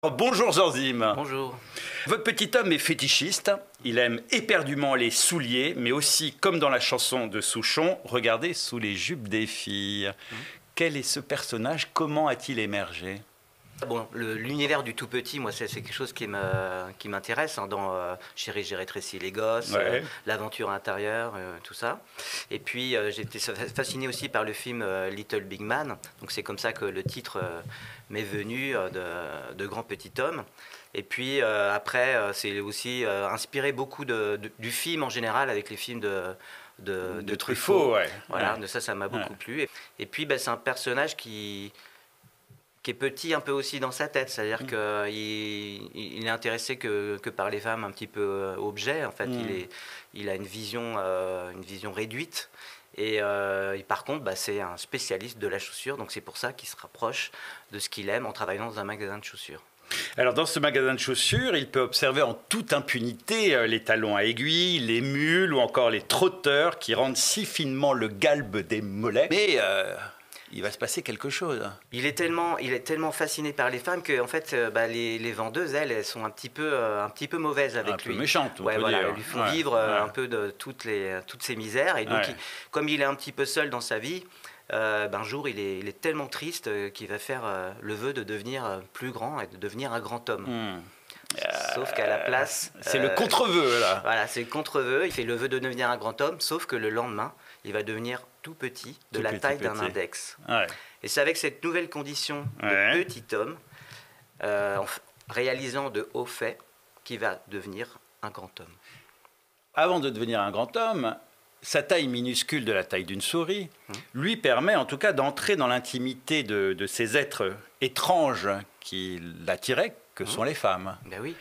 Bonjour Zanzim. Bonjour. Votre petit homme est fétichiste, il aime éperdument les souliers, mais aussi, comme dans la chanson de Souchon, regarder sous les jupes des filles. Quel est ce personnage? Comment a-t-il émergé? Bon, l'univers du tout petit, moi, c'est quelque chose qui m'intéresse, hein, dans Chérie, j'ai rétréci les gosses, Ouais. l'aventure intérieure, tout ça. Et puis, j'ai été fasciné aussi par le film Little Big Man. Donc, c'est comme ça que le titre m'est venu, de Grand Petit Homme. Et puis, après, c'est aussi inspiré beaucoup du film en général, avec les films de Truffaut. Ouais. Voilà, Ouais. ça m'a beaucoup plu. Et puis, bah, c'est un personnage qui est petit un peu aussi dans sa tête, c'est-à-dire qu'il est intéressé que par les femmes un petit peu objets. En fait, il a une vision réduite. Et par contre, bah, c'est un spécialiste de la chaussure, donc c'est pour ça qu'il se rapproche de ce qu'il aime en travaillant dans un magasin de chaussures. Alors dans ce magasin de chaussures, il peut observer en toute impunité les talons à aiguilles, les mules ou encore les trotteurs qui rendent si finement le galbe des mollets. Mais il va se passer quelque chose. Il est tellement fasciné par les femmes que en fait, bah, les vendeuses, elles sont un petit peu mauvaises avec lui. Un peu méchantes, on Ouais, peut voilà, dire. elles lui font Ouais, vivre ouais. un peu de toutes ces misères. Et donc, Ouais. comme il est un petit peu seul dans sa vie, un jour, il est tellement triste qu'il va faire le vœu de devenir plus grand et de devenir un grand homme. Sauf qu'à la place... C'est le contre-vœu, là. Voilà, c'est le contre-vœu. Il fait le vœu de devenir un grand homme, sauf que le lendemain, il va devenir tout petit, de Tout la petit, taille d'un petit. index. Ouais. Et c'est avec cette nouvelle condition Ouais. de petit homme, réalisant de hauts faits, qu'il va devenir un grand homme. Avant de devenir un grand homme, sa taille minuscule de la taille d'une souris lui permet en tout cas d'entrer dans l'intimité de ces êtres étranges qui l'attiraient, que sont les femmes. Ben oui.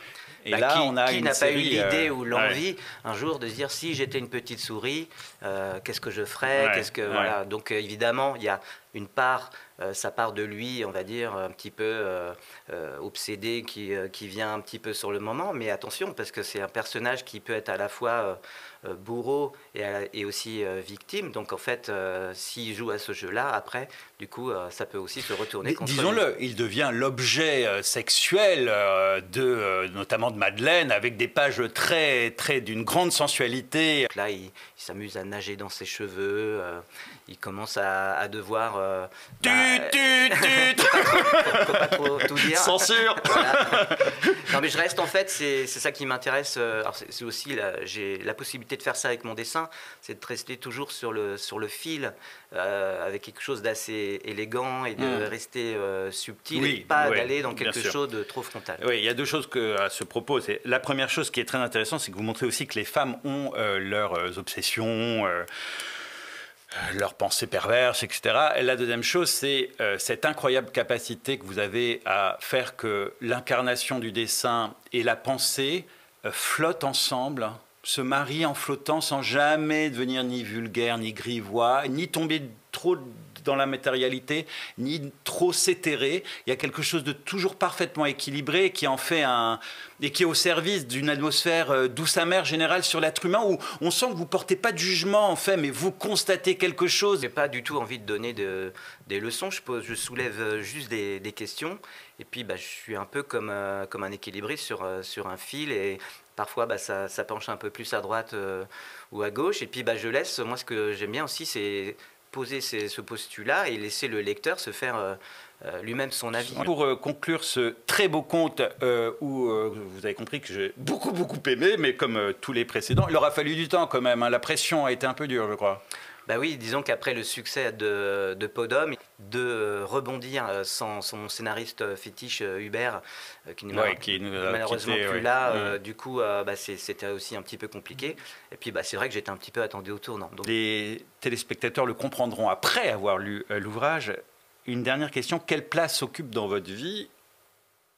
Et là, on a qui une n'a pas eu série, l'idée ou ouais. l'envie un jour de se dire si j'étais une petite souris, qu'est-ce que je ferais, Ouais, qu'est-ce que ouais. voilà. Donc évidemment, il y a une part, ça part de lui, on va dire un petit peu obsédé, qui vient un petit peu sur le moment. Mais attention, parce que c'est un personnage qui peut être à la fois bourreau et aussi victime. Donc en fait, s'il joue à ce jeu-là, après, du coup, ça peut aussi se retourner contre lui. Disons-le, il devient l'objet sexuel notamment de Madeleine, avec des pages très d'une grande sensualité. Donc là, il s'amuse à nager dans ses cheveux. Il commence à devoir... Tut. faut pas trop tout dire. Censure. Voilà. Non, mais je reste, en fait, c'est ça qui m'intéresse. Alors c'est aussi, j'ai la possibilité de faire ça avec mon dessin, c'est de rester toujours sur le fil, avec quelque chose d'assez élégant et de rester subtil, Oui, et pas ouais, d'aller dans bien quelque sûr. chose de trop frontal. Oui, il y a deux choses à ce propos. La première chose qui est très intéressante, c'est que vous montrez aussi que les femmes ont leurs obsessions, leurs pensées perverses, etc. Et la deuxième chose, c'est cette incroyable capacité que vous avez à faire que l'incarnation du dessin et la pensée flottent ensemble, se marient en flottant sans jamais devenir ni vulgaire, ni grivois, ni tomber trop dans la matérialité, ni trop s'étérer. Il y a quelque chose de toujours parfaitement équilibré qui en fait et qui est au service d'une atmosphère douce amère générale sur l'être humain, où on sent que vous portez pas de jugement en fait, mais vous constatez quelque chose. J'ai pas du tout envie de donner des leçons, je soulève juste des questions, et puis bah, je suis un peu comme un équilibriste sur un fil, et parfois bah, ça penche un peu plus à droite ou à gauche, et puis bah, je laisse, moi ce que j'aime bien aussi, c'est poser ce postulat et laisser le lecteur se faire lui-même son avis. Pour conclure ce très beau conte où vous avez compris que j'ai beaucoup aimé, mais comme tous les précédents, il aura fallu du temps quand même, hein. La pression a été un peu dure, je crois. Bah oui, disons qu'après le succès de Podum, de rebondir sans son scénariste fétiche Hubert, qui n'est malheureusement quitté, plus ouais. là, du coup, bah, c'était aussi un petit peu compliqué. Et puis, bah, c'est vrai que j'étais un petit peu attendu au tournant. Donc... Les téléspectateurs le comprendront après avoir lu l'ouvrage. Une dernière question, quelle place occupe dans votre vie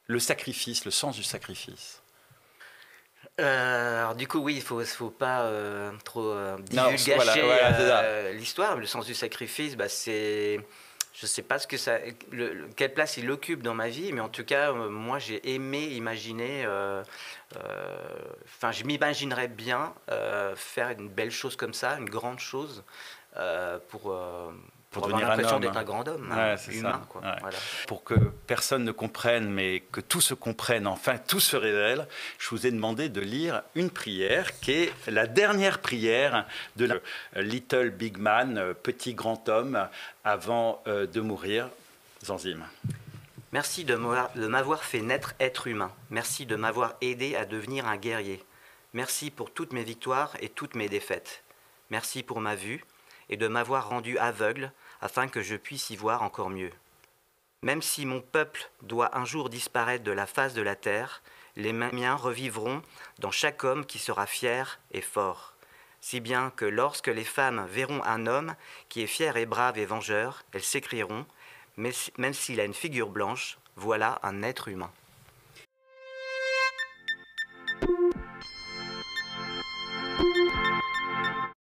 le sacrifice, le sens du sacrifice? Alors du coup, oui, il faut pas trop divulgacher voilà, l'histoire. Le sens du sacrifice, bah, c'est... Je ne sais pas quelle place il occupe dans ma vie, mais en tout cas, moi, j'ai aimé imaginer... je m'imaginerais bien faire une belle chose comme ça, une grande chose, pour avoir l'impression d'être un grand homme, humain. Ça. Quoi. Ouais. Voilà. Pour que personne ne comprenne, mais que tout se comprenne, enfin tout se révèle, je vous ai demandé de lire une prière qui est la dernière prière de Little Big Man, petit grand homme, avant de mourir. Zanzim. Merci de m'avoir fait naître être humain. Merci de m'avoir aidé à devenir un guerrier. Merci pour toutes mes victoires et toutes mes défaites. Merci pour ma vue et de m'avoir rendu aveugle afin que je puisse y voir encore mieux. Même si mon peuple doit un jour disparaître de la face de la terre, les miens revivront dans chaque homme qui sera fier et fort. Si bien que lorsque les femmes verront un homme qui est fier et brave et vengeur, elles s'écrieront, même s'il a une figure blanche, voilà un être humain.